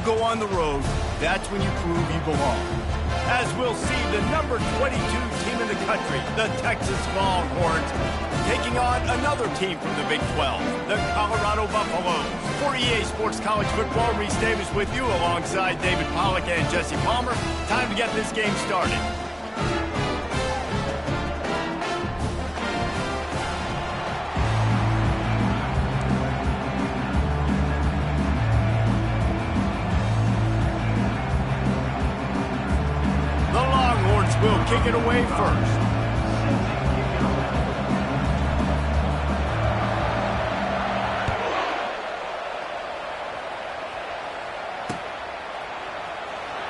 go on the road, that's when you prove you belong. As we'll see, the number 22 team in the country, the Texas Longhorns, taking on another team from the Big 12, the Colorado Buffaloes. For EA Sports College Football, Reese Davis with you alongside David Pollack and Jesse Palmer. Time to get this game started. Will kick it away first.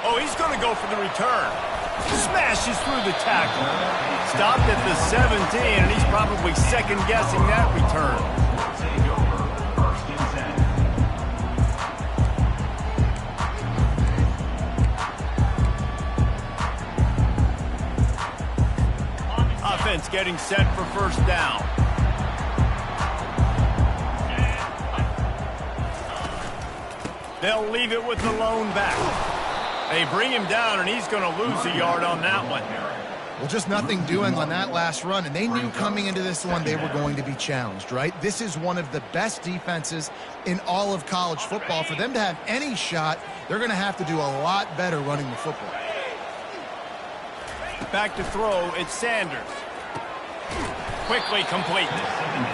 Oh, he's going to go for the return. Smashes through the tackle. Stopped at the 17, and he's probably second-guessing that return. Offense getting set for first down. They'll leave it with the lone back. They bring him down, and he's going to lose a yard on that one. Well, just nothing doing on that last run, and they knew coming into this one they were going to be challenged, right? This is one of the best defenses in all of college football. For them to have any shot, they're going to have to do a lot better running the football. Back to throw, it's Sanders. Quickly complete.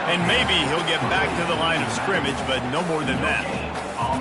And maybe he'll get back to the line of scrimmage, but no more than that.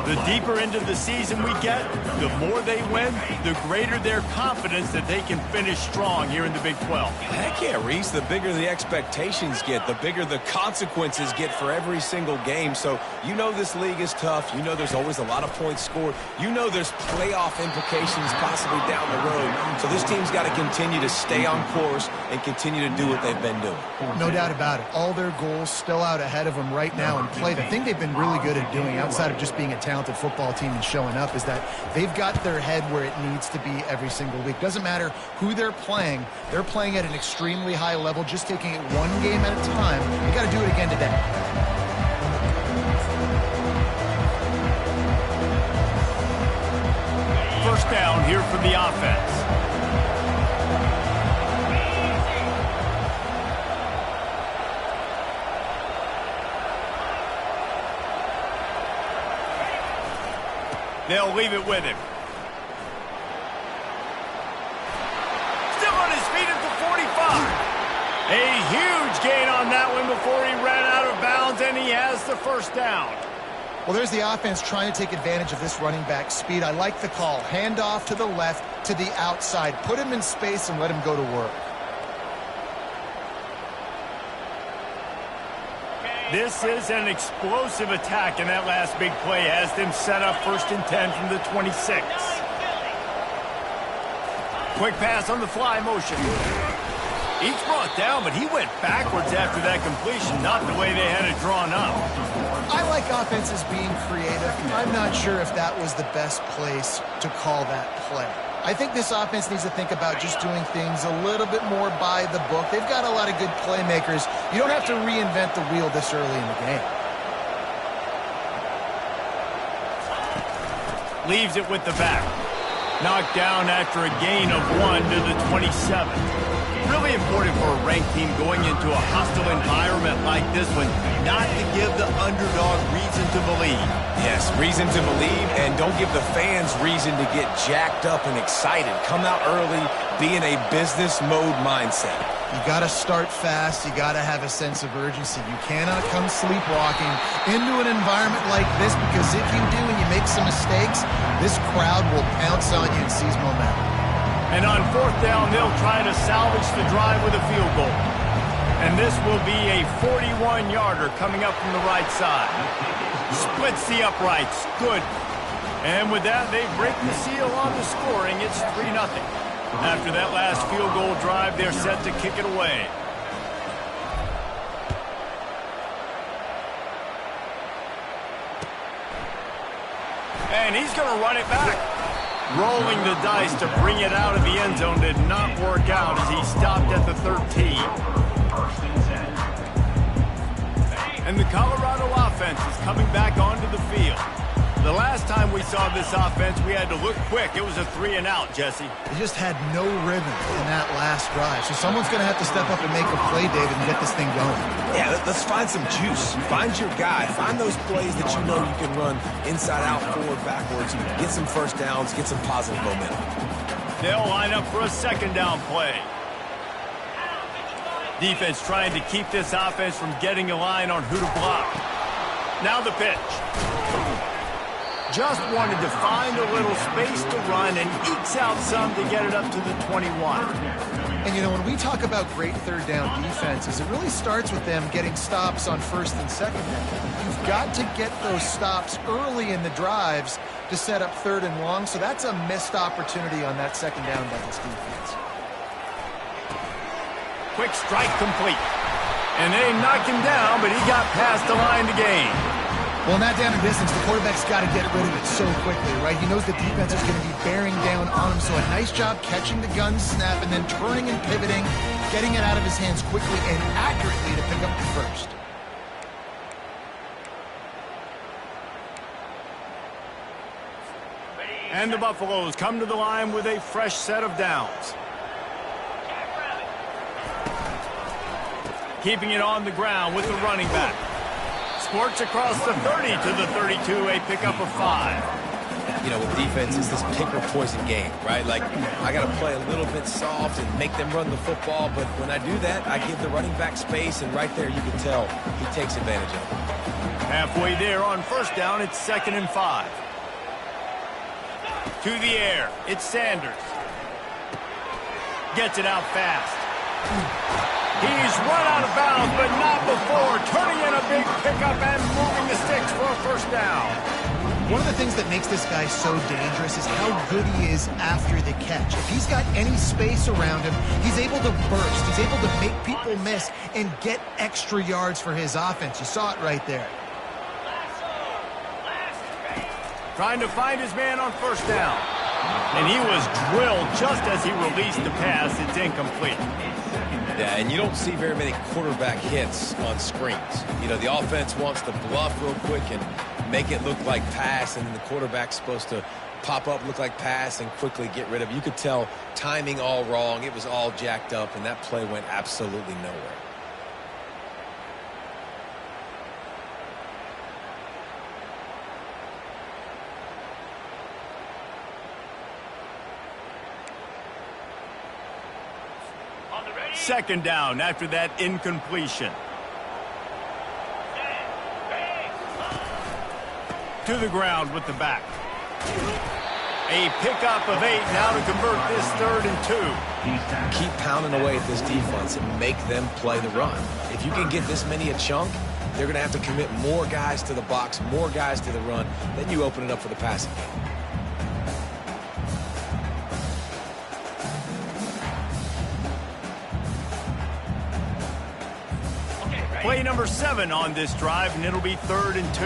The deeper into the season we get, the more they win, the greater their confidence that they can finish strong here in the Big 12. Heck yeah, Reese. The bigger the expectations get, the bigger the consequences get for every single game. So you know this league is tough. You know there's always a lot of points scored. You know there's playoff implications possibly down the road. So this team's got to continue to stay on course and continue to do what they've been doing. No doubt about it. All their goals still out ahead of them right now in play. The thing they've been really good at doing outside of just being a talented football team and showing up is that they've got their head where it needs to be every single week. Doesn't matter who they're playing at an extremely high level, just taking it one game at a time. You got to do it again today. First down here for the offense. They'll leave it with him. Still on his feet at the 45. A huge gain on that one before he ran out of bounds, and he has the first down. Well, there's the offense trying to take advantage of this running back speed. I like the call. Hand off to the left, to the outside. Put him in space and let him go to work. This is an explosive attack, and that last big play has them set up 1st and 10 from the 26. Quick pass on the fly motion. He's brought down, but he went backwards after that completion, not the way they had it drawn up. I like offenses being creative. I'm not sure if that was the best place to call that play. I think this offense needs to think about just doing things a little bit more by the book. They've got a lot of good playmakers. You don't have to reinvent the wheel this early in the game. Leaves it with the back. Knocked down after a gain of 1 to the 27. Really important for a ranked team going into a hostile environment like this one, not to give the underdog reason to believe. Yes, reason to believe, and don't give the fans reason to get jacked up and excited. Come out early, be in a business mode mindset. You got to start fast. You got to have a sense of urgency. You cannot come sleepwalking into an environment like this, because if you do and you make some mistakes, this crowd will pounce on you and seize momentum. And on 4th down, they'll try to salvage the drive with a field goal. And this will be a 41-yarder coming up from the right side. Splits the uprights. Good. And with that, they break the seal on the scoring. It's 3-0. After that last field goal drive, they're set to kick it away. And he's going to run it back. Rolling the dice to bring it out of the end zone did not work out as he stopped at the 13. And the Colorado offense is coming back onto the field. The The last time we saw this offense, we had to look quick. It was a 3-and-out, Jesse. They just had no rhythm in that last drive. So someone's going to have to step up and make a play, David, and get this thing going. Yeah, let's find some juice. Find your guy. Find those plays that you know you can run inside out, forward, backwards. Get some first downs. Get some positive momentum. They'll line up for a second down play. Defense trying to keep this offense from getting a line on who to block. Now the pitch. Just wanted to find a little space to run and ekes out some to get it up to the 21. And, you know, when we talk about great third down defenses, it really starts with them getting stops on first and second down. You've got to get those stops early in the drives to set up third and long, so that's a missed opportunity on that second down by this defense. Quick strike complete. And they knocked him down, but he got past the line to gain. Well, in that down and distance, the quarterback's got to get rid of it so quickly, right? He knows the defense is going to be bearing down on him, so a nice job catching the gun snap and then turning and pivoting, getting it out of his hands quickly and accurately to pick up the first. And the Buffaloes come to the line with a fresh set of downs. Keeping it on the ground with the running back. Sports across the 30 to the 32, a pickup of 5. You know, with defense, it's this pick or poison game, right? Like, I got to play a little bit soft and make them run the football, but when I do that, I give the running back space, and right there you can tell he takes advantage of it. Halfway there on first down, it's 2nd and 5. To the air, it's Sanders. Gets it out fast. He's run out of bounds, but not before. Turning in a big pickup and moving the sticks for a first down. One of the things that makes this guy so dangerous is how good he is after the catch. If he's got any space around him, he's able to burst. He's able to make people miss and get extra yards for his offense. You saw it right there. Trying to find his man on first down. And he was drilled just as he released the pass. It's incomplete. Yeah, and you don't see very many quarterback hits on screens. You know, the offense wants to bluff real quick and make it look like pass, and then the quarterback's supposed to pop up, look like pass, and quickly get rid of it. You could tell timing all wrong. It was all jacked up, and that play went absolutely nowhere. Second down after that incompletion. To the ground with the back. A pickup of 8 now to convert this 3rd and 2. Keep pounding away at this defense and make them play the run. If you can get this many a chunk, they're going to have to commit more guys to the box, more guys to the run. Then you open it up for the passing game. Play number 7 on this drive, and it'll be 3rd and 2.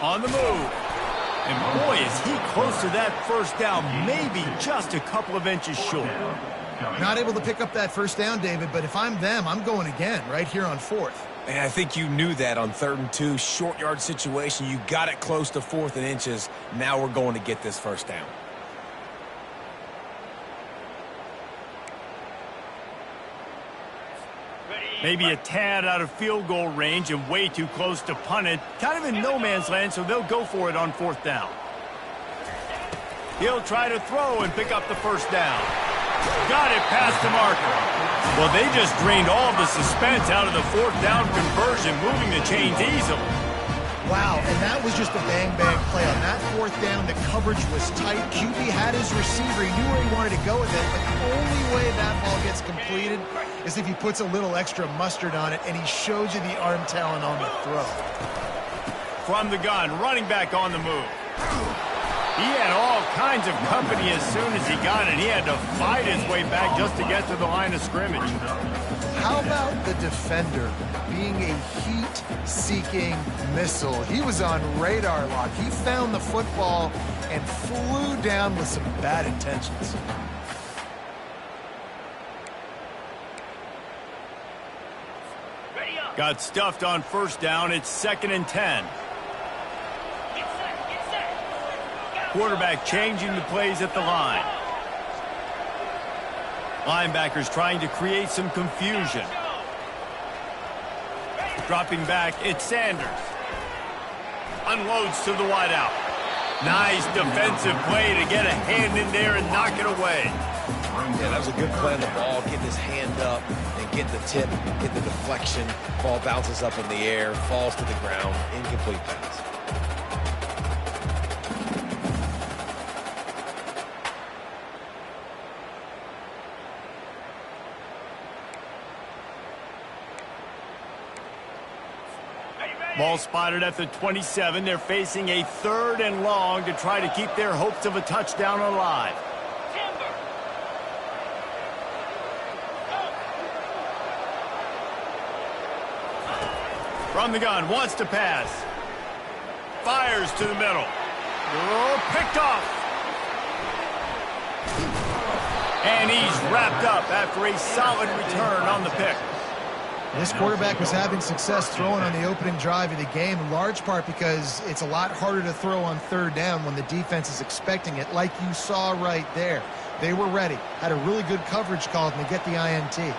On the move. And boy, is he close to that first down, maybe just a couple of inches short. Not able to pick up that first down, David, but if I'm them, I'm going again right here on 4th. And I think you knew that on 3rd and 2, short yard situation. You got it close to 4th and inches. Now we're going to get this first down. Maybe a tad out of field goal range and way too close to punt it. Kind of in no man's land, so they'll go for it on 4th down. He'll try to throw and pick up the first down. Got it past the marker. Well, they just drained all the suspense out of the 4th down conversion, moving the chains easily. Wow, and that was just a bang-bang play. On that 4th down, the coverage was tight. QB had his receiver. He knew where he wanted to go with it, but the only way that ball gets completed is if he puts a little extra mustard on it, and he shows you the arm talent on the throw. From the gun, running back on the move. He had all kinds of company as soon as he got it. He had to fight his way back just to get to the line of scrimmage. How about the defender being a heat-seeking missile? He was on radar lock. He found the football and flew down with some bad intentions. Got stuffed on first down. It's 2nd and 10. Quarterback changing the plays at the line. Linebackers trying to create some confusion. Dropping back, it's Sanders. Unloads to the wideout. Nice defensive play to get a hand in there and knock it away. Yeah, that was a good play on the ball, getting his hand up and get the tip, get the deflection. Ball bounces up in the air, falls to the ground, incomplete pass. Ball spotted at the 27. They're facing a 3rd and long to try to keep their hopes of a touchdown alive. From the gun, wants to pass. Fires to the middle. Oh, picked off. And he's wrapped up after a solid return on the pick. This quarterback was having success throwing on the opening drive of the game, in large part because it's a lot harder to throw on 3rd down when the defense is expecting it, like you saw right there. They were ready, had a really good coverage call, and they get the INT.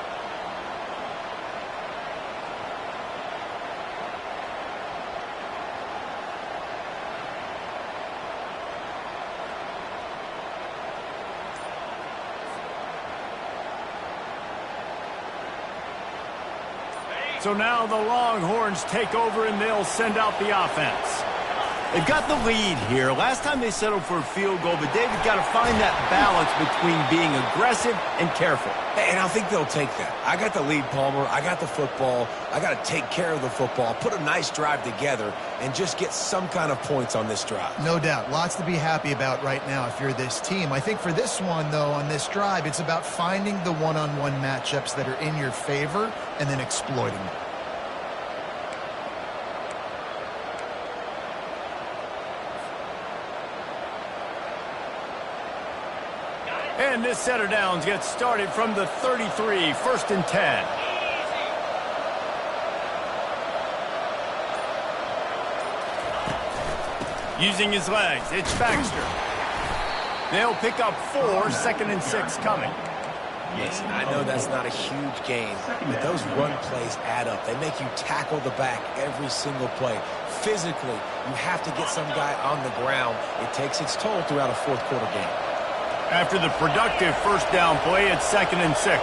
So now the Longhorns take over and they'll send out the offense. They've got the lead here. Last time they settled for a field goal, but David got to find that balance between being aggressive and careful. And I think they'll take that. I got the lead, Palmer. I got the football. I got to take care of the football, put a nice drive together, and just get some kind of points on this drive. No doubt. Lots to be happy about right now if you're this team. I think for this one, though, on this drive, it's about finding the one-on-one matchups that are in your favor and then exploiting them. And this set of downs gets started from the 33, 1st and 10. Using his legs, it's Baxter. They'll pick up 4, 2nd and 6 coming. Listen, I know that's not a huge gain, but those run plays add up. They make you tackle the back every single play. Physically, you have to get some guy on the ground. It takes its toll throughout a 4th quarter game. After the productive 1st down play, it's 2nd and 6.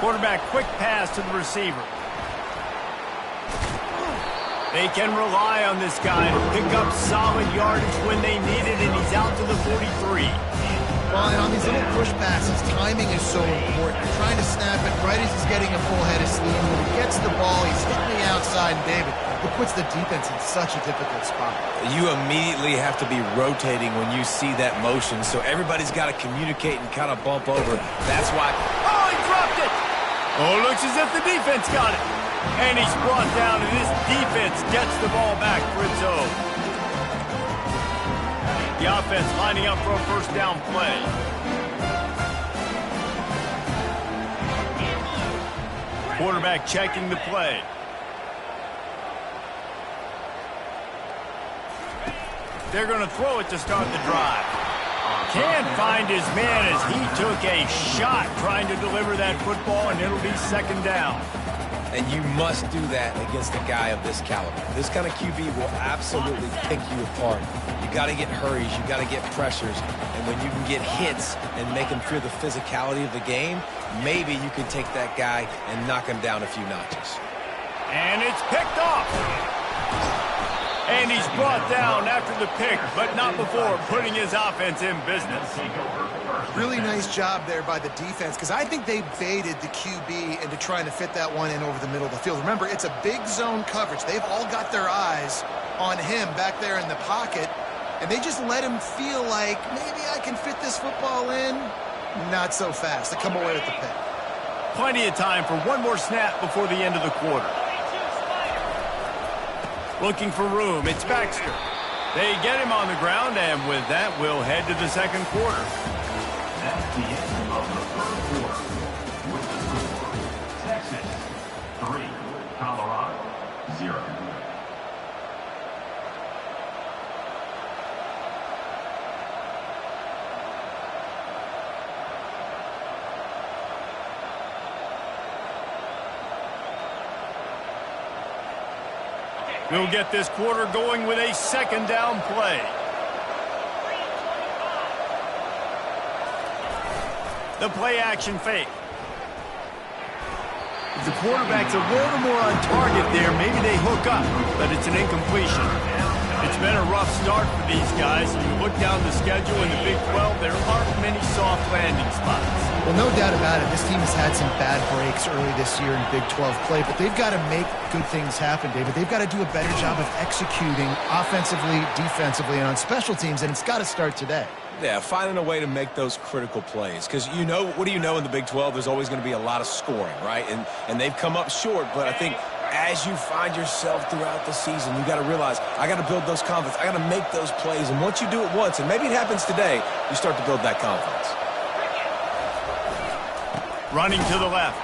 Quarterback quick pass to the receiver. They can rely on this guy to pick up solid yardage when they need it, and he's out to the 43. Well, and on these little push passes, timing is so important. You're trying to snap it right as he's getting a full head of steam. When he gets the ball, he's hitting the outside, and David, it puts the defense in such a difficult spot. You immediately have to be rotating when you see that motion, so everybody's got to communicate and kind of bump over. That's why... Oh, he dropped it! Oh, looks as if the defense got it. And he's brought down, and this defense gets the ball back for its own. The offense lining up for a 1st down play. Quarterback checking the play. They're going to throw it to start the drive. Can't find his man as he took a shot trying to deliver that football, and it'll be 2nd down. And you must do that against a guy of this caliber. This kind of QB will absolutely pick you apart. You got to get hurries, you got to get pressures, and when you can get hits and make him feel the physicality of the game, maybe you can take that guy and knock him down a few notches. And it's picked off. And he's brought down after the pick, but not before putting his offense in business. Really nice job there by the defense, because I think they baited the QB into trying to fit that one in over the middle of the field. Remember, it's a big zone coverage. They've all got their eyes on him back there in the pocket, and they just let him feel like, maybe I can fit this football in. Not so fast. They come away with the pick. Plenty of time for one more snap before the end of the quarter. Looking for room, it's Baxter. They get him on the ground, and with that, we'll head to the 2nd quarter. That's the end of the 3rd quarter. 3, Colorado, 0. We'll get this quarter going with a second down play. The play action fake. If the quarterback's a little more on target there, maybe they hook up, but it's an incompletion. It's been a rough start for these guys. You look down the schedule in the Big 12, there aren't many soft landing spots. Well, no doubt about it. This team has had some bad breaks early this year in Big 12 play, but they've got to make good things happen, David. They've got to do a better job of executing offensively, defensively, and on special teams, and it's got to start today. Yeah, finding a way to make those critical plays. Because you know, what do you know in the Big 12? There's always going to be a lot of scoring, right? And they've come up short, but I think as you find yourself throughout the season, you got to realize, I got to build those confidence. I got to make those plays. And once you do it once, and maybe it happens today, you start to build that confidence. Running to the left.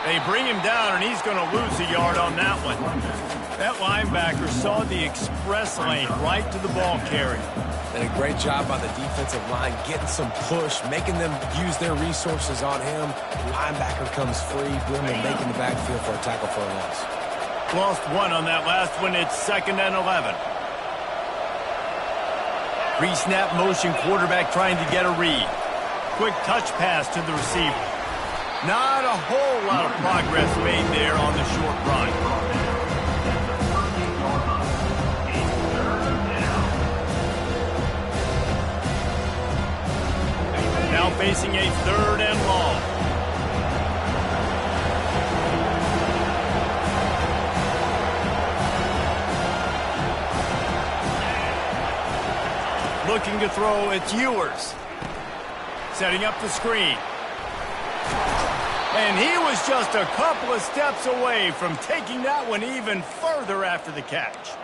They bring him down, and he's going to lose a yard on that one. That linebacker saw the express lane right to the ball carrier. And a great job by the defensive line, getting some push, making them use their resources on him. Linebacker comes free, boom, and making the backfield for a tackle for a loss. Lost one on that last one. It's 2nd and 11. Pre-snap motion, quarterback trying to get a read. Quick touch pass to the receiver. Not a whole lot of progress made there on the short run. Now facing a 3rd and long. Looking to throw, it's Ewers. Setting up the screen. And he was just a couple of steps away from taking that one even further after the catch.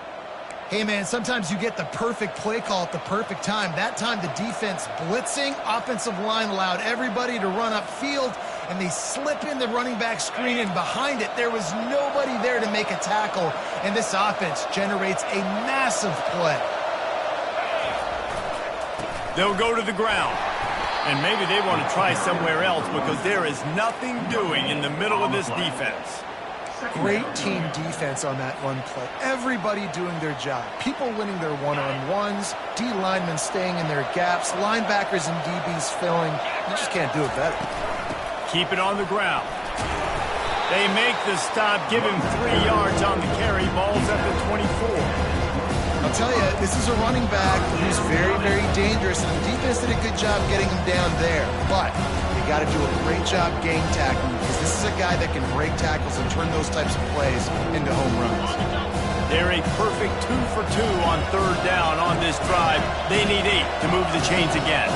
Hey, man, sometimes you get the perfect play call at the perfect time. That time, the defense blitzing, offensive line allowed everybody to run upfield, and they slip in the running back screen, and behind it, there was nobody there to make a tackle, and this offense generates a massive play. They'll go to the ground, and maybe they want to try somewhere else because there is nothing doing in the middle of this defense. Great team defense on that run play. Everybody doing their job. People winning their one-on-ones, D linemen staying in their gaps, linebackers and DBs filling. You just can't do it better. Keep it on the ground. They make the stop, give him 3 yards on the carry. Ball's at the 24. I'll tell you, this is a running back who's very, very dangerous, and the defense did a good job getting him down there. But they got to do a great job game tackling because this is a guy that can break tackles and turn those types of plays into home runs. They're a perfect 2 for 2 on 3rd down on this drive. They need 8 to move the chains again.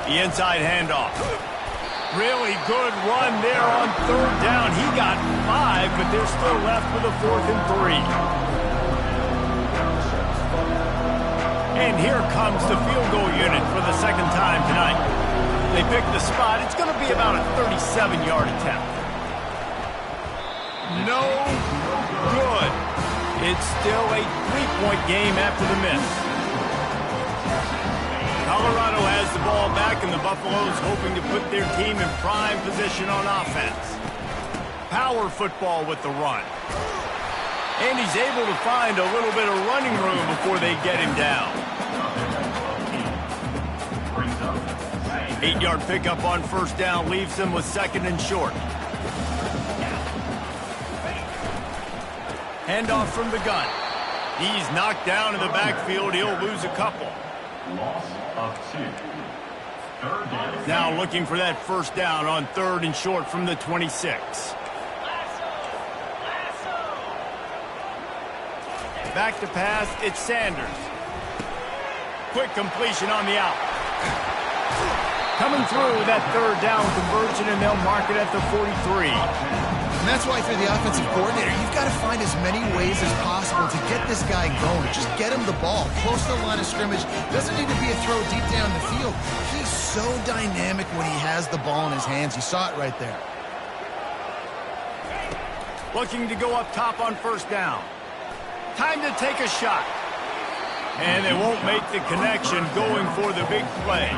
The inside handoff. Really good run there on 3rd down. He got 5, but they're still left with a 4th and 3. And here comes the field goal unit for the 2nd time tonight. They pick the spot. It's going to be about a 37-yard attempt. No good. It's still a 3-point game after the miss. Colorado has the ball back, and the Buffaloes hoping to put their team in prime position on offense. Power football with the run. And he's able to find a little bit of running room before they get him down. 8-yard pickup on 1st down leaves them with 2nd and short. Handoff from the gun. He's knocked down in the backfield. He'll lose a couple. Loss of 2. 3rd down. Now looking for that 1st down on 3rd and short from the 26. Back to pass, it's Sanders. Quick completion on the out. Coming through that 3rd down conversion, and they'll mark it at the 43. And that's why, if you're the offensive coordinator, you've got to find as many ways as possible to get this guy going. Just get him the ball close to the line of scrimmage. Doesn't need to be a throw deep down down the field. He's so dynamic when he has the ball in his hands. You saw it right there. Looking to go up top on first down. Time to take a shot. And they won't make the connection going for the big play.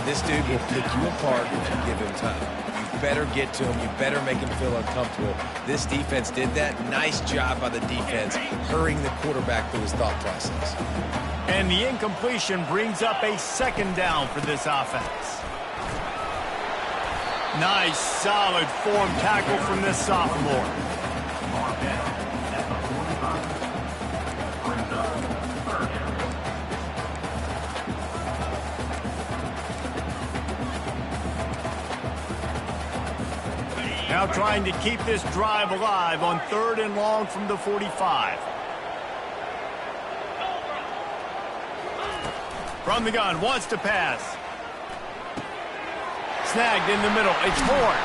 This dude will pick you apart if you give him time. You better get to him. You better make him feel uncomfortable. This defense did that. Nice job by the defense, hurrying the quarterback through his thought process. And the incompletion brings up a second down for this offense. Nice, solid form tackle from this sophomore. Now trying to keep this drive alive on 3rd and long from the 45. From the gun, wants to pass. Snagged in the middle. It's Ford.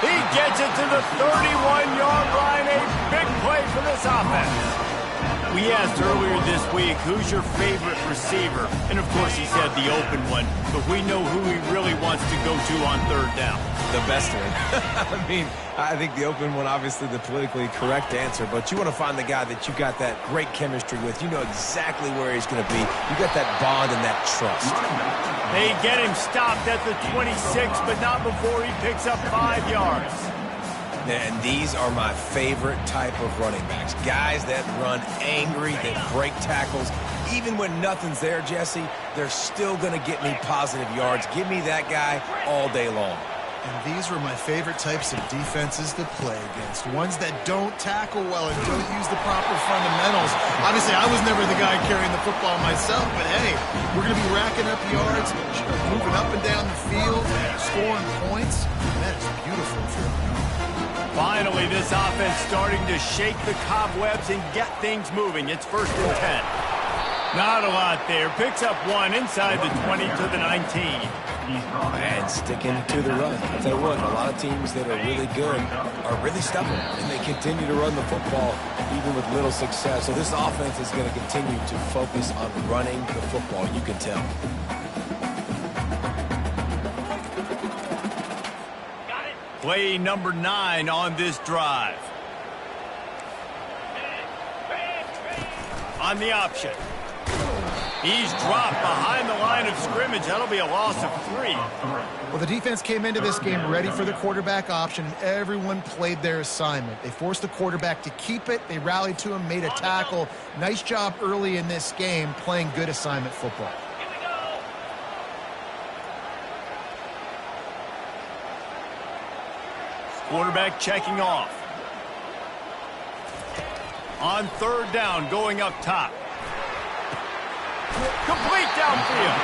He gets it to the 31-yard line. A big play for this offense. We asked earlier this week, who's your favorite receiver? And, of course, he said the open one. But we know who he really wants to go to on 3rd down. The best one. I mean, I think the open one, obviously the politically correct answer, but you want to find the guy that you got that great chemistry with. You know exactly where he's going to be. You got that bond and that trust. They get him stopped at the 26, but not before he picks up 5 yards. And these are my favorite type of running backs. Guys that run angry, that break tackles. Even when nothing's there, Jesse, they're still going to get me positive yards. Give me that guy all day long. And these were my favorite types of defenses to play against. Ones that don't tackle well and don't use the proper fundamentals. Obviously, I was never the guy carrying the football myself, but hey, we're going to be racking up yards, moving up and down the field, scoring points. That is beautiful. Finally, this offense starting to shake the cobwebs and get things moving. It's 1st and 10. Not a lot there. Picks up 1 inside the 20 to the 19. And sticking to the run. I'll tell you what, a lot of teams that are really good are really stubborn, and they continue to run the football even with little success. So this offense is going to continue to focus on running the football. You can tell. Play number 9 on this drive. On the option. He's dropped behind the line of scrimmage. That'll be a loss of 3. Well, the defense came into this game ready for the quarterback option, and everyone played their assignment. They forced the quarterback to keep it. They rallied to him, made a tackle. Nice job early in this game playing good assignment football. Quarterback checking off. On 3rd down, going up top. Complete downfield.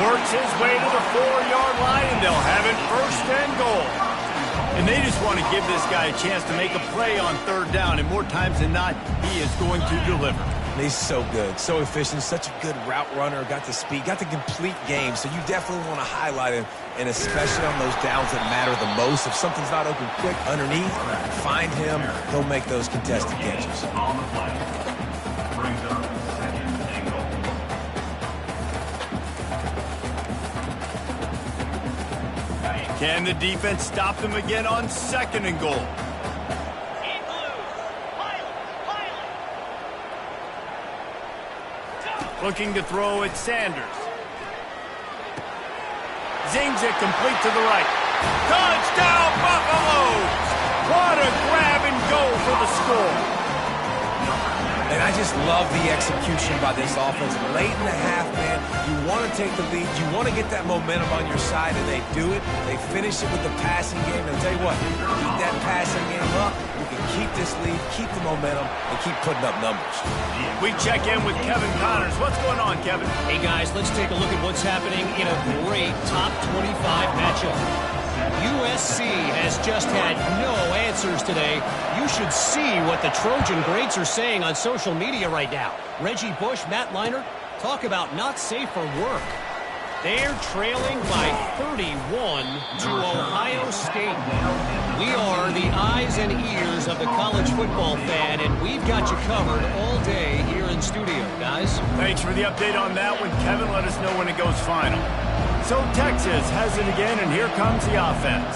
Works his way to the 4-yard line, and they'll have it 1st and goal. And they just want to give this guy a chance to make a play on 3rd down, and more times than not, he is going to deliver. He's so good, so efficient, such a good route runner, got the speed, got the complete game. So you definitely want to highlight him, and especially on those downs that matter the most. If something's not open quick underneath, find him. He'll make those contested catches. On the play. Brings up 2nd and goal. Can the defense stop them again on 2nd and goal? Looking to throw at Sanders. Zings it complete to the right. Touchdown, Buffaloes! What a grab and go for the score. And I just love the execution by this offense. Late in the half, man, you want to take the lead. You want to get that momentum on your side, and they do it. They finish it with the passing game. And I'll tell you what, keep that passing game up. You can keep this lead, keep the momentum, and keep putting up numbers. We check in with Kevin Connors. What's going on, Kevin? Hey, guys, let's take a look at what's happening in a great top 25 matchup. USC has just had no answers today. You should see what the Trojan greats are saying on social media right now. Reggie Bush, Matt Leinart, talk about not safe for work. They're trailing by 31 to Ohio State. We are the eyes and ears of the college football fan, and we've got you covered all day here in studio, guys. Thanks for the update on that one, Kevin. Let us know when it goes final. So Texas has it again, and here comes the offense.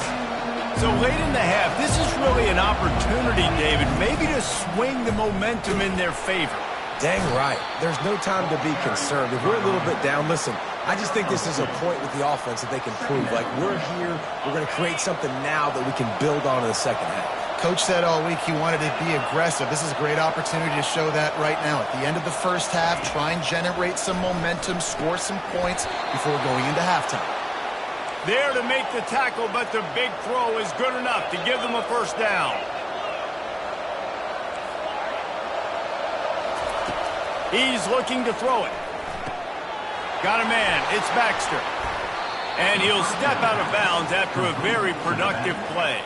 So late in the half, this is really an opportunity, David, maybe to swing the momentum in their favor. Dang right. There's no time to be concerned. If we're a little bit down, listen, I just think this is a point with the offense that they can prove. Like, we're here, we're going to create something now that we can build on in the second half. Coach said all week he wanted to be aggressive. This is a great opportunity to show that right now. At the end of the first half, try and generate some momentum, score some points before going into halftime. There to make the tackle, but the big throw is good enough to give them a first down. He's looking to throw it. Got a man. It's Baxter. And he'll step out of bounds after a very productive play.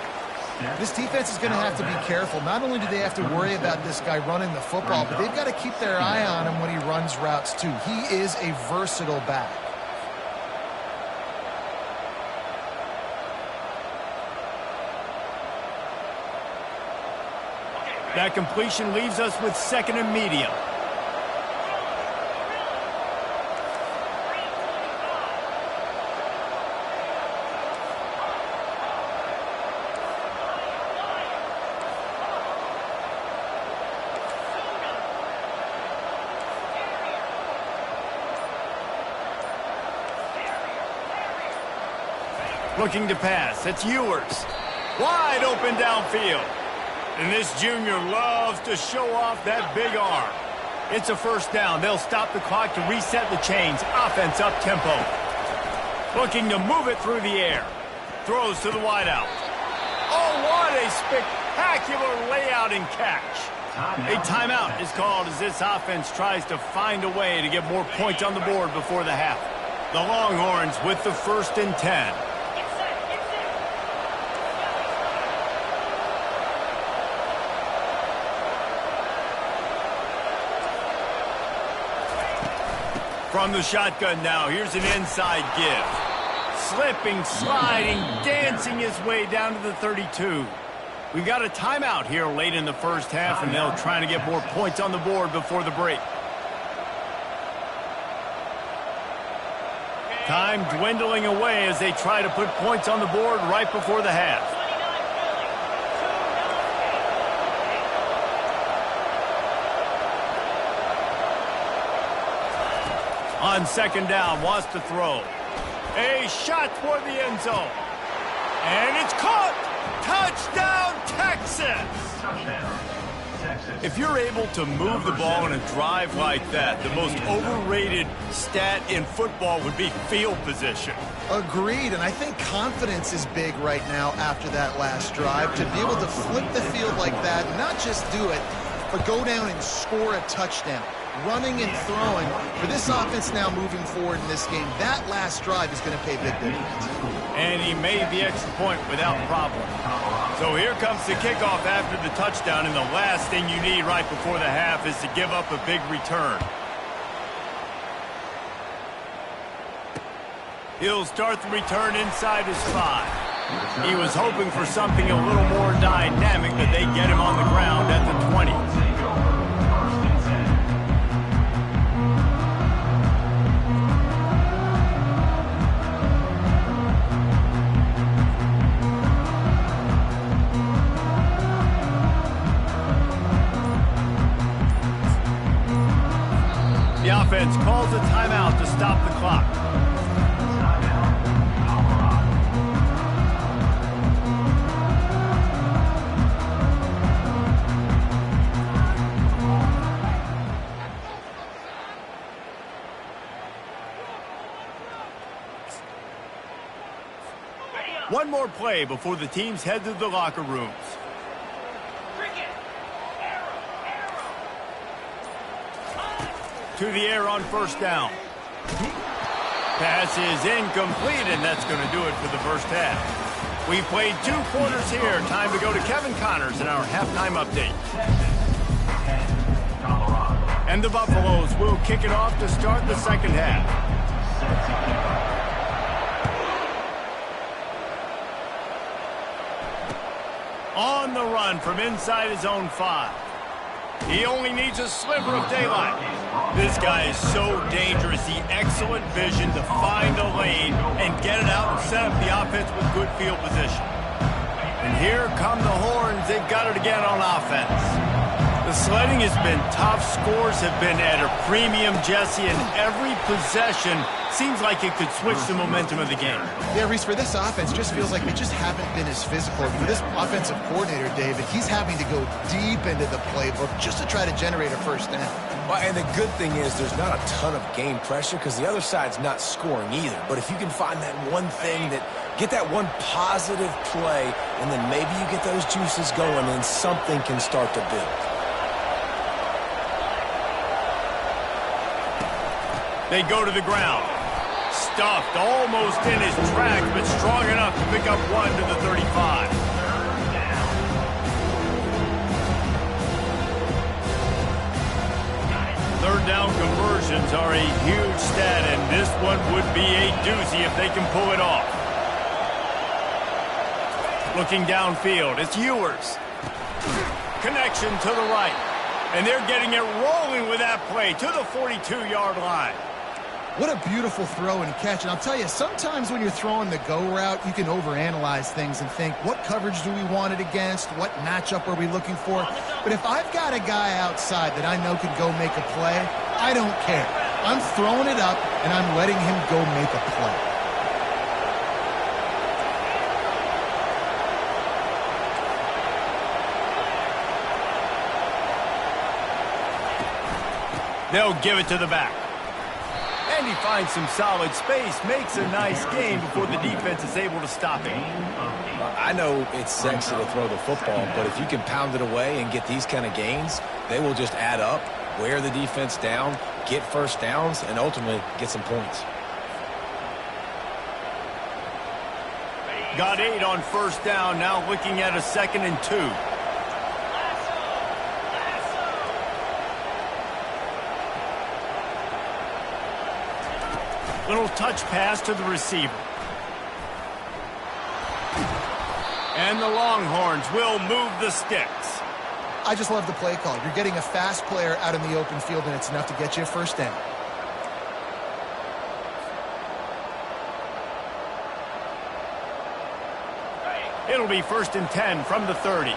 This defense is going to have to be careful. Not only do they have to worry about this guy running the football, but they've got to keep their eye on him when he runs routes too. He is a versatile back. That completion leaves us with second and medium. Looking to pass. It's Ewers. Wide open downfield. And this junior loves to show off that big arm. It's a first down. They'll stop the clock to reset the chains. Offense up tempo. Looking to move it through the air. Throws to the wideout. Oh, what a spectacular layout and catch. A timeout is called as this offense tries to find a way to get more points on the board before the half. The Longhorns with the 1st and 10. From the shotgun now, here's an inside give. Slipping, sliding, dancing his way down to the 32. We've got a timeout here late in the first half, and they'll try to get more points on the board before the break. Time dwindling away as they try to put points on the board right before the half. On second down, wants to throw. A shot toward the end zone. And it's caught! Touchdown, Texas! If you're able to move the ball in a drive like that, the most overrated stat in football would be field position. Agreed, and I think confidence is big right now after that last drive. To be able to flip the field like that, not just do it, but go down and score a touchdown. Running and throwing. For this offense now moving forward in this game, that last drive is going to pay big dividends. And he made the extra point without problem. So here comes the kickoff after the touchdown, and the last thing you need right before the half is to give up a big return. He'll start the return inside his 5. He was hoping for something a little more dynamic, but they get him on the ground at the 20. The offense calls a timeout to stop the clock. One more play before the teams head to the locker rooms. To the air on first down. Pass is incomplete, and that's going to do it for the first half. We played 2 quarters here. Time to go to Kevin Connors in our halftime update. And the Buffaloes will kick it off to start the second half. the run from inside his own 5. He only needs a sliver of daylight. This guy is so dangerous. The excellent vision to find a lane and get it out and set up the offense with good field position. And here come the horns. They've got it again on offense. The sledding has been tough. Scores have been at a premium, Jesse, and every possession seems like it could switch the momentum of the game. Yeah, Reese, for this offense, just feels like they just haven't been as physical. For this offensive coordinator, David, he's having to go deep into the playbook just to try to generate a first down. Well, and the good thing is there's not a ton of game pressure because the other side's not scoring either. But if you can find that one thing get that one positive play, and then maybe you get those juices going and something can start to build. They go to the ground. Stuffed almost in his tracks, but strong enough to pick up 1 to the 35. Third down conversions are a huge stat, and this one would be a doozy if they can pull it off. Looking downfield, it's Ewers. Connection to the right. And they're getting it rolling with that play to the 42-yard line. What a beautiful throw and catch. And I'll tell you, sometimes when you're throwing the go route, you can overanalyze things and think, what coverage do we want it against? What matchup are we looking for? But if I've got a guy outside that I know can go make a play, I don't care. I'm throwing it up, and I'm letting him go make a play. They'll give it to the back. And he finds some solid space, makes a nice gain before the defense is able to stop him. I know it's sexy to throw the football, but if you can pound it away and get these kind of gains, they will just add up, wear the defense down, get first downs, and ultimately get some points. Got 8 on first down, now looking at a 2nd and 2. Little touch pass to the receiver. And the Longhorns will move the sticks. I just love the play call. You're getting a fast player out in the open field, and it's enough to get you a first down. It'll be 1st and 10 from the 30.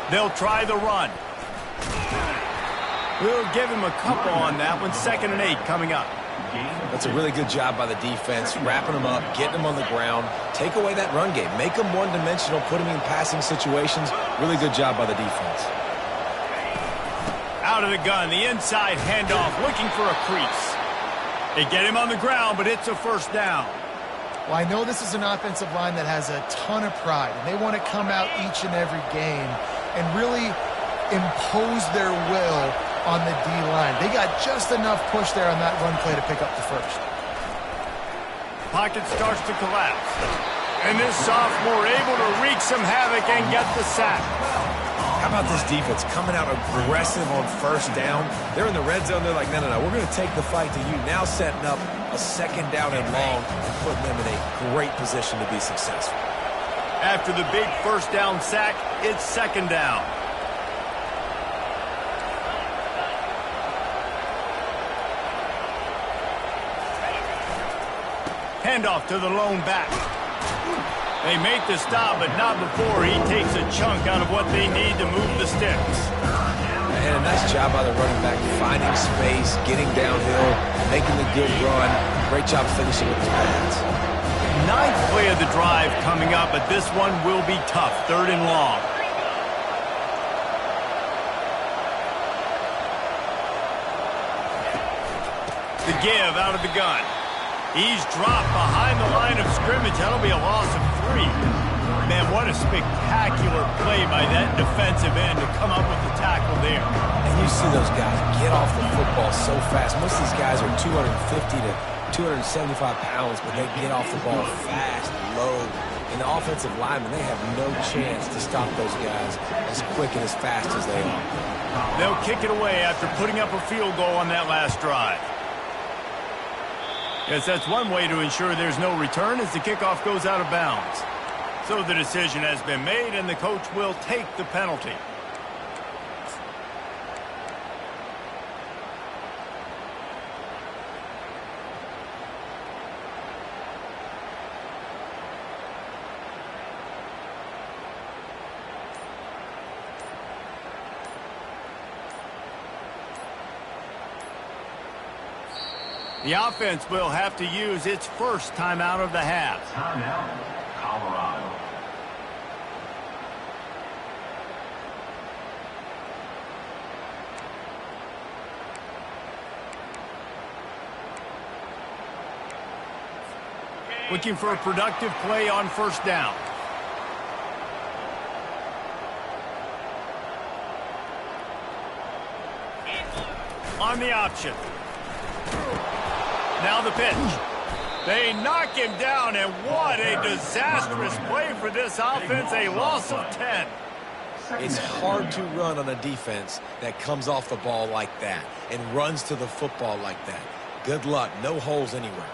They'll try the run. We'll give him a couple on that one. 2nd and 8 coming up. That's a really good job by the defense, wrapping them up, getting them on the ground. Take away that run game. Make them one-dimensional, put them in passing situations. Really good job by the defense. Out of the gun, the inside handoff, looking for a crease. They get him on the ground, but it's a first down. Well, I know this is an offensive line that has a ton of pride, and they want to come out each and every game and really impose their will on the D-line. They got just enough push there on that run play to pick up the first. Pocket starts to collapse. And this sophomore able to wreak some havoc and get the sack. How about this defense coming out aggressive on first down? They're in the red zone. They're like, no, we're going to take the fight to you. Now setting up a 2nd down and long and putting them in a great position to be successful. After the big first down sack, it's 2nd down. Handoff to the lone back. They make the stop, but not before he takes a chunk out of what they need to move the sticks. And a nice job by the running back, finding space, getting downhill, making the good run. Great job finishing with his pads. 9th play of the drive coming up, but this one will be tough. 3rd and long. The give out of the gun. He's dropped behind the line of scrimmage. That'll be a loss of 3. Man, what a spectacular play by that defensive end to come up with the tackle there. And you see those guys get off the football so fast. Most of these guys are 250 to 275 pounds, but they get off the ball fast, low, And the offensive linemen, they have no chance to stop those guys as quick and as fast as they are. They'll kick it away after putting up a field goal on that last drive. Yes, that's one way to ensure there's no return as the kickoff goes out of bounds. So the decision has been made, and the coach will take the penalty. The offense will have to use its first timeout of the half. Timeout, Colorado. Looking for a productive play on first down. On the option. Now the pitch. They knock him down, and what a disastrous play for this offense. A loss of 10. It's hard to run on a defense that comes off the ball like that and runs to the football like that. Good luck. No holes anywhere.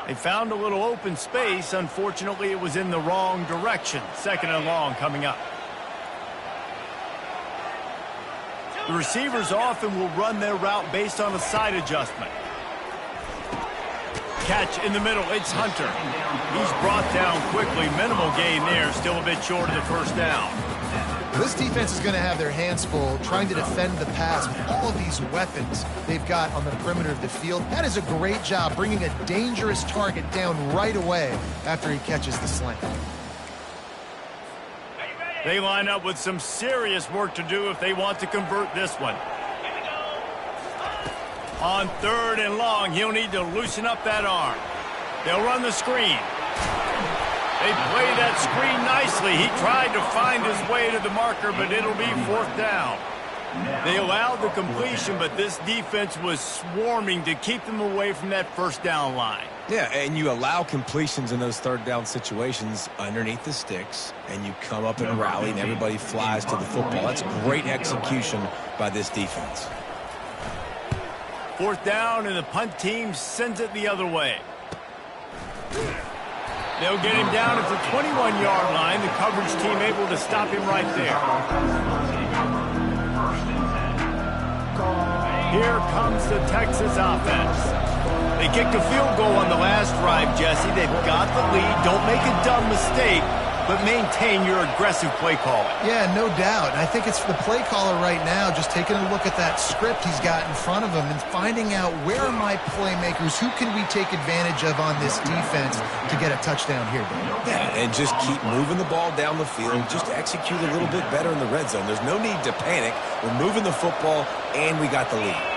They found a little open space. Unfortunately, it was in the wrong direction. Second and long coming up. The receivers often will run their route based on a side adjustment. Catch in the middle. It's Hunter. He's brought down quickly. Minimal gain there. Still a bit short of the first down. This defense is going to have their hands full trying to defend the pass with all of these weapons they've got on the perimeter of the field. That is a great job bringing a dangerous target down right away after he catches the slant. They line up with some serious work to do if they want to convert this one. On third and long, he'll need to loosen up that arm. They'll run the screen. They play that screen nicely. He tried to find his way to the marker, but it'll be fourth down. They allowed the completion, but this defense was swarming to keep them away from that first down line. Yeah, and you allow completions in those third down situations underneath the sticks, and you come up and rally, and everybody flies to the football. That's great execution by this defense. Fourth down, and the punt team sends it the other way. They'll get him down at the 21-yard line. The coverage team able to stop him right there. Here comes the Texas offense. They kicked a field goal on the last drive, Jesse. They've got the lead. Don't make a dumb mistake, but maintain your aggressive play calling. Yeah, no doubt. I think it's the play caller right now just taking a look at that script he's got in front of him and finding out where are my playmakers, who can we take advantage of on this defense to get a touchdown here, Dave. Yeah, and just keep moving the ball down the field. Just execute a little bit better in the red zone. There's no need to panic. We're moving the football, and we got the lead.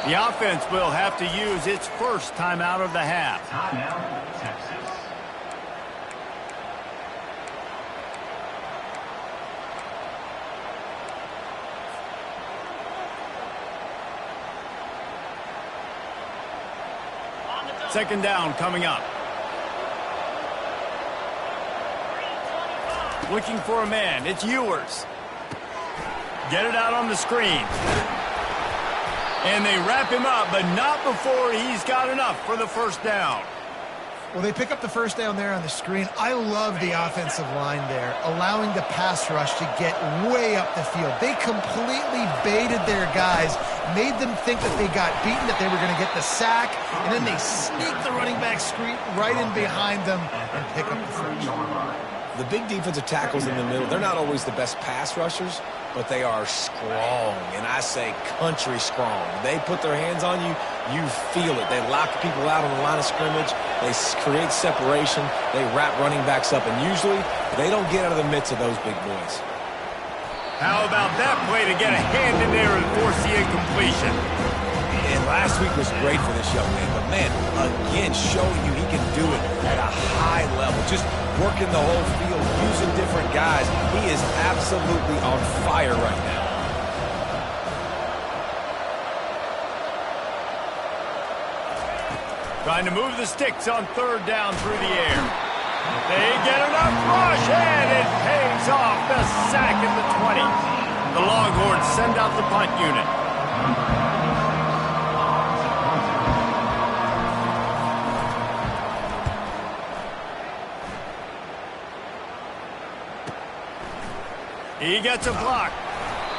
The offense will have to use its first timeout of the half. Timeout, Texas. Second down coming up. Looking for a man. It's Ewers. Get it out on the screen. And they wrap him up, but not before he's got enough for the first down. Well, they pick up the first down there on the screen. I love the offensive line there, allowing the pass rush to get way up the field. They completely baited their guys, made them think that they got beaten, that they were going to get the sack, and then they sneak the running back screen right in behind them and pick up the first. The big defensive tackles in the middle, they're not always the best pass rushers, but they are strong, and I say country strong. They put their hands on you, you feel it. They lock people out on the line of scrimmage. They create separation. They wrap running backs up, and usually they don't get out of the midst of those big boys. How about that play to get a hand in there and force the incompletion? And Last week was great for this young man, but man, again, showing you he can do it at a high level. Just working the whole field, using different guys. He is absolutely on fire right now. Trying to move the sticks on third down through the air. They get enough rush, and it pays off. The sack at the 20. The Longhorns send out the punt unit. He gets a block.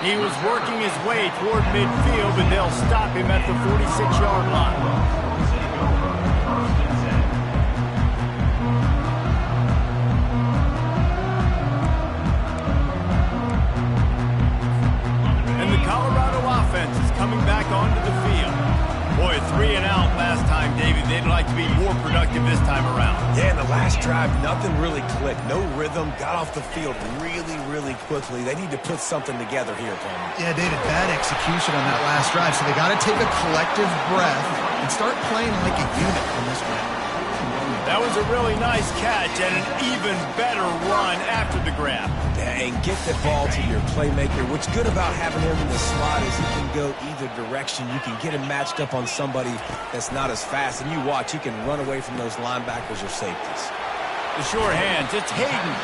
He was working his way toward midfield, but they'll stop him at the 46-yard line. Coming back onto the field. Boy, 3 and out last time, David. They'd like to be more productive this time around. Yeah, in the last drive, nothing really clicked. No rhythm. Got off the field really, really quickly. They need to put something together here, Palmer. Yeah, David, bad execution on that last drive. So they got to take a collective breath and start playing like a unit from this one. That was a really nice catch and an even better run after the grab. And get the ball to your playmaker. What's good about having him in the slot is he can go either direction. You can get him matched up on somebody that's not as fast. And you watch, he can run away from those linebackers or safeties. The sure hands, it's Hayden.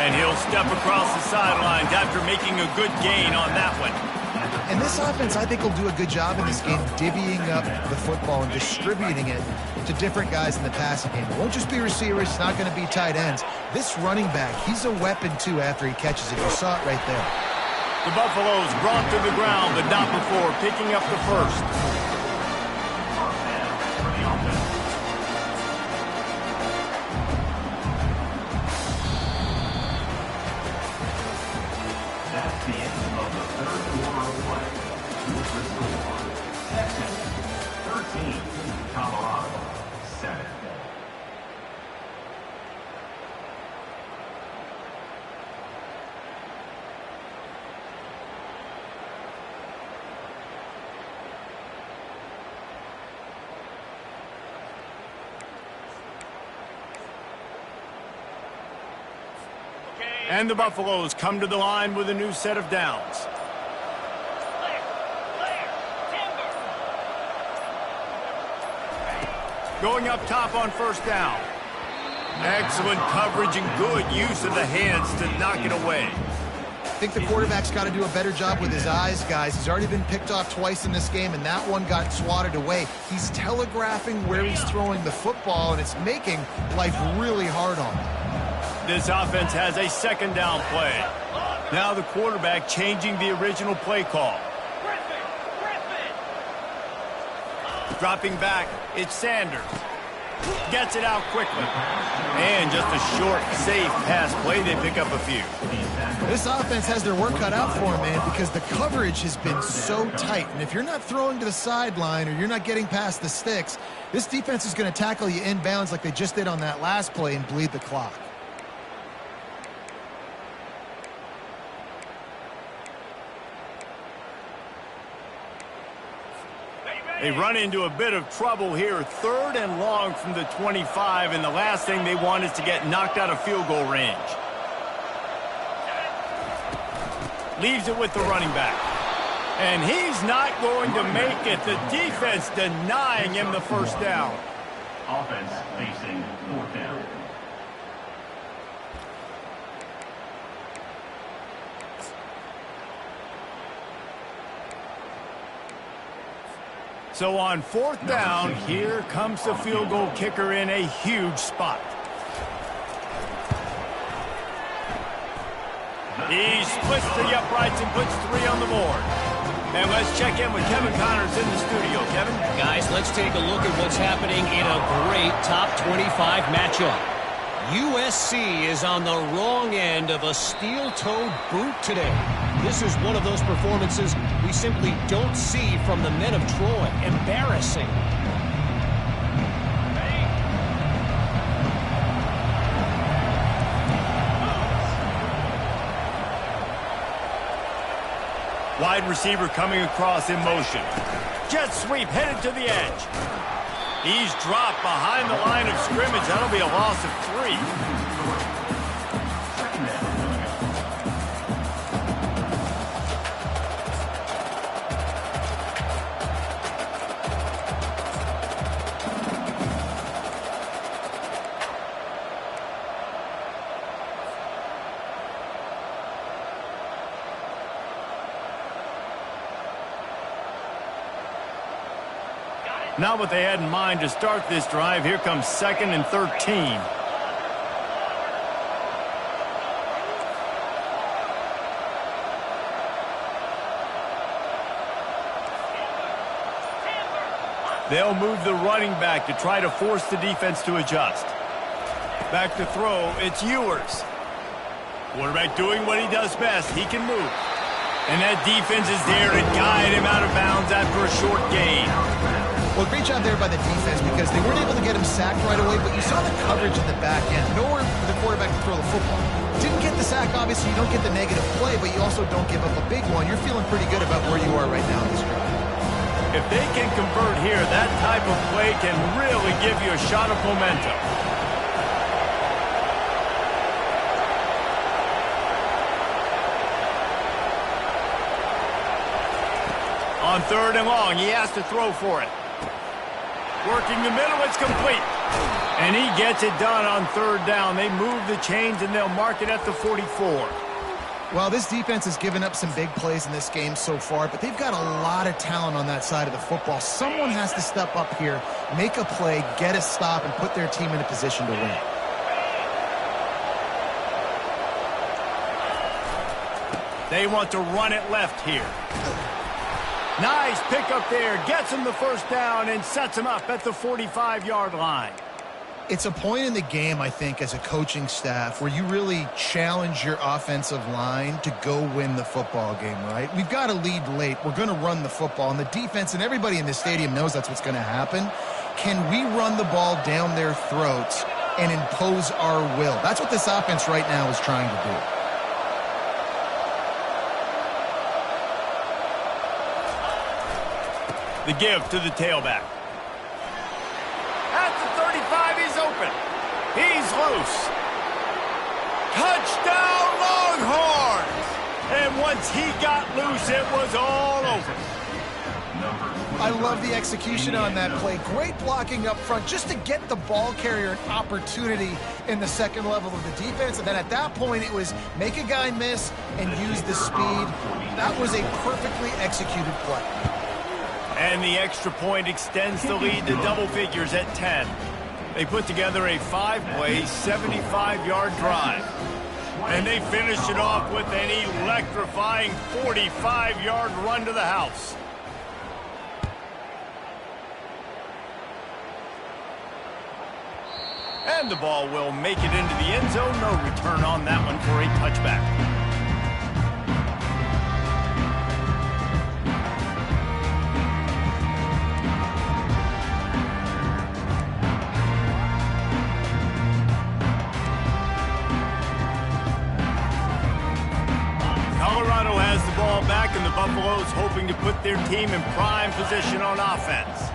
And he'll step across the sidelines after making a good gain on that one. And this offense, I think, will do a good job in this game divvying up the football and distributing it to different guys in the passing game. It won't just be receivers. It's not going to be tight ends. This running back, he's a weapon, too, after he catches it. You saw it right there. The Buffaloes brought to the ground, but not before picking up the first. And the Buffaloes come to the line with a new set of downs. Going up top on first down. Excellent coverage and good use of the hands to knock it away. I think the quarterback's got to do a better job with his eyes, guys. He's already been picked off twice in this game, and that one got swatted away. He's telegraphing where he's throwing the football, and it's making life really hard on him. This offense has a second down play. Now the quarterback changing the original play call. Dropping back, it's Sanders. Gets it out quickly. And just a short, safe pass play. They pick up a few. This offense has their work cut out for them, man, because the coverage has been so tight. And if you're not throwing to the sideline or you're not getting past the sticks, this defense is going to tackle you inbounds like they just did on that last play and bleed the clock. They run into a bit of trouble here. 3rd and long from the 25, and the last thing they want is to get knocked out of field goal range. Leaves it with the running back. And he's not going to make it. The defense denying him the first down. Offense facing 4th down. So on 4th down, here comes the field goal kicker in a huge spot. He splits the uprights and puts 3 on the board. And let's check in with Kevin Connors in the studio. Kevin? Guys, let's take a look at what's happening in a great top 25 matchup. USC is on the wrong end of a steel-toed boot today. This is one of those performances we simply don't see from the men of Troy. Embarrassing. Wide receiver coming across in motion. Jet sweep headed to the edge. He's dropped behind the line of scrimmage. That'll be a loss of 3. Not what they had in mind to start this drive. Here comes 2nd and 13. They'll move the running back to try to force the defense to adjust. Back to throw, it's Ewers. Quarterback doing what he does best. He can move. And that defense is there to guide him out of bounds after a short gain. Well, great job there by the defense because they weren't able to get him sacked right away, but you saw the coverage in the back end. Nowhere for the quarterback to throw the football. Didn't get the sack, obviously. You don't get the negative play, but you also don't give up a big one. You're feeling pretty good about where you are right now in this drive. If they can convert here, that type of play can really give you a shot of momentum. On 3rd and long, he has to throw for it. Working the middle, it's complete. And he gets it done on 3rd down. They move the chains, and they'll mark it at the 44. Well, this defense has given up some big plays in this game so far, but they've got a lot of talent on that side of the football. Someone has to step up here, make a play, get a stop, and put their team in a position to win. They want to run it left here. Nice pickup there. Gets him the 1st down and sets him up at the 45-yard line. It's a point in the game, I think, as a coaching staff where you really challenge your offensive line to go win the football game, right? We've got to lead late. We're going to run the football. And the defense and everybody in the stadium knows that's what's going to happen. Can we run the ball down their throats and impose our will? That's what this offense right now is trying to do. The give to the tailback. At the 35, he's open. He's loose. Touchdown, Longhorns! And once he got loose, it was all over. I love the execution on that play. Great blocking up front just to get the ball carrier an opportunity in the 2nd level of the defense. And then at that point, it was make a guy miss and use the speed. That was a perfectly executed play. And the extra point extends the lead to double figures at 10. They put together a 5-play, 75-yard drive. And they finished it off with an electrifying 45-yard run to the house. And the ball will make it into the end zone. No return on that one for a touchback. Colorado has the ball back, and the Buffaloes hoping to put their team in prime position on offense.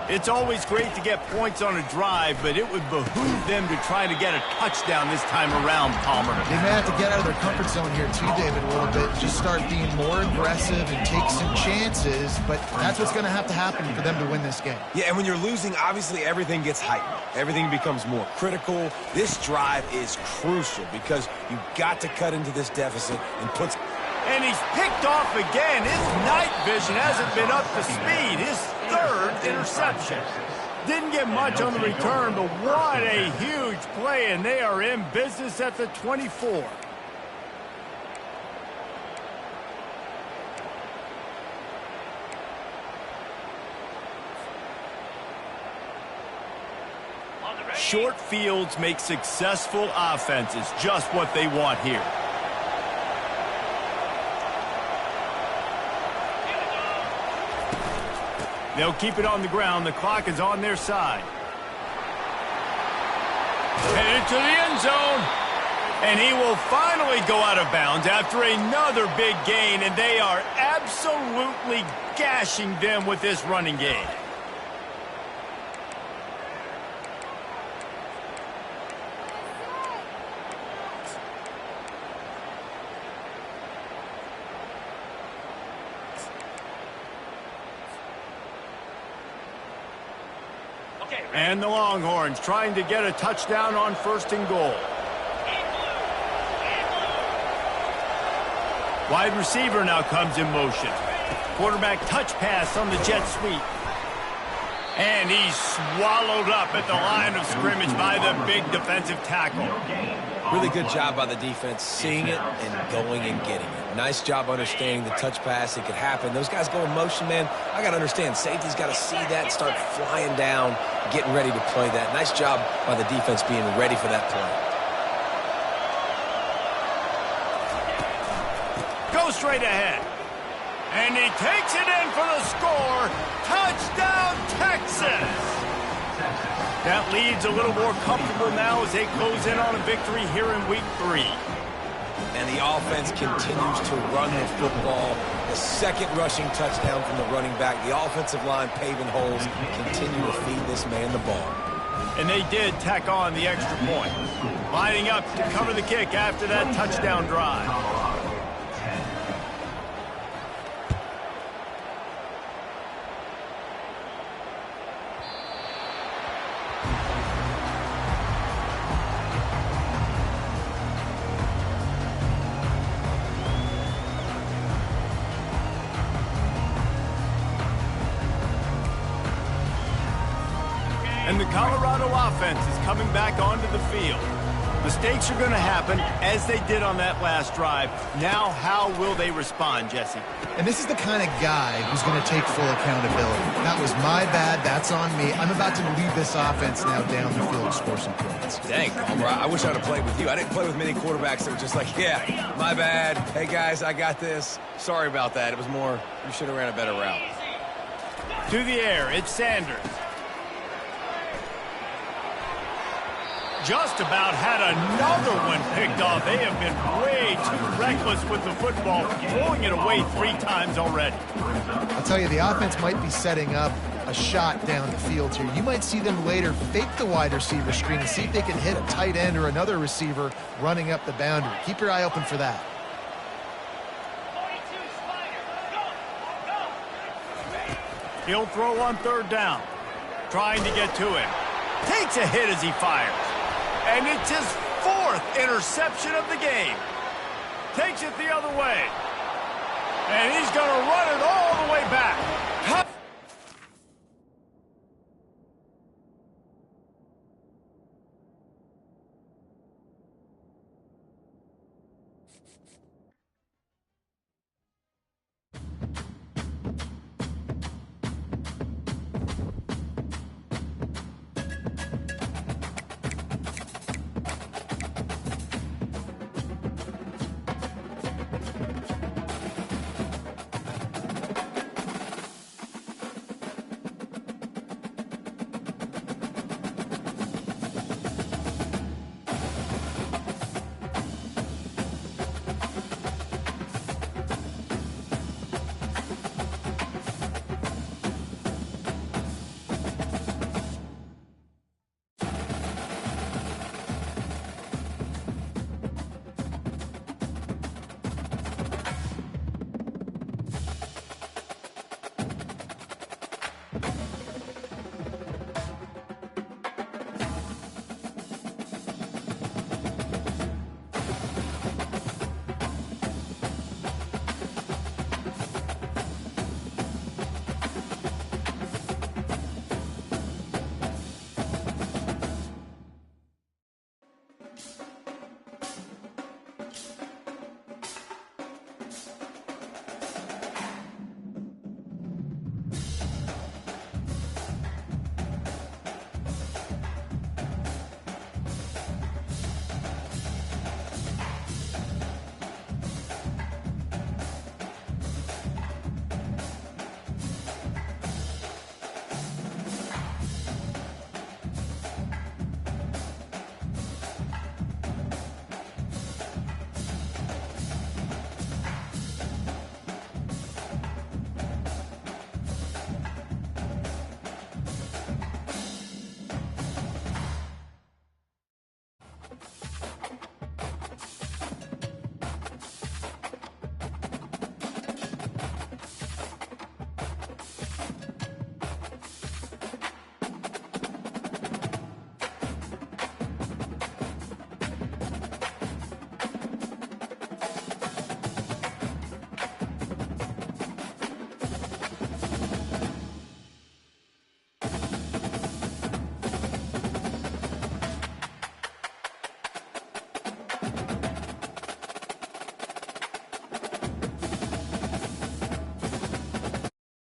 It's always great to get points on a drive, but it would behoove them to try to get a touchdown this time around, Palmer. They may have to get out of their comfort zone here too, David, a little bit. Just start being more aggressive and take some chances, but that's what's going to happen for them to win this game. Yeah, and when you're losing, obviously everything gets heightened. Everything becomes more critical. This drive is crucial because you've got to cut into this deficit and put... And he's picked off again. His night vision hasn't been up to speed. His 3rd interception. Didn't get much on the return, but what a huge play, and they are in business at the 24. Short fields make successful offenses just what they want here. They'll keep it on the ground. The clock is on their side. Headed to the end zone. And he will finally go out of bounds after another big gain, and they are absolutely gashing them with this running game. And the Longhorns trying to get a touchdown on 1st and goal. Wide receiver now comes in motion. Quarterback touch pass on the jet sweep. And he's swallowed up at the line of scrimmage by the big defensive tackle. Really good job by the defense, seeing it and going and getting it. Nice job understanding the touch pass. It could happen. Those guys go in motion, man. I got to understand. Safety's got to see that, start flying down, getting ready to play that. Nice job by the defense being ready for that play. Go straight ahead. And he takes it in for the score. Touchdown, Texas! That leads a little more comfortable now as they close in on a victory here in Week 3. And the offense continues to run the football. The second rushing touchdown from the running back. The offensive line paving holes. Continue to feed this man the ball. And they did tack on the extra point. Lining up to cover the kick after that touchdown drive. And the Colorado offense is coming back onto the field. Mistakes are going to happen, as they did on that last drive. Now, how will they respond, Jesse? And this is the kind of guy who's going to take full accountability. That was my bad. That's on me. I'm about to lead this offense now down the field and score some points. Dang, Palmer, I wish I would have played with you. I didn't play with many quarterbacks that were just like, yeah, my bad. Hey, guys, I got this. Sorry about that. It was more, you should have ran a better route. To the air, it's Sanders. Just about had another one picked off. They have been way too reckless with the football, throwing it away 3 times already. I'll tell you, the offense might be setting up a shot down the field here. You might see them later fake the wide receiver screen and see if they can hit a tight end or another receiver running up the boundary. Keep your eye open for that. He'll throw on 3rd down. Trying to get to him. Takes a hit as he fires. And it's his 4th interception of the game. Takes it the other way. And he's going to run it all the way back.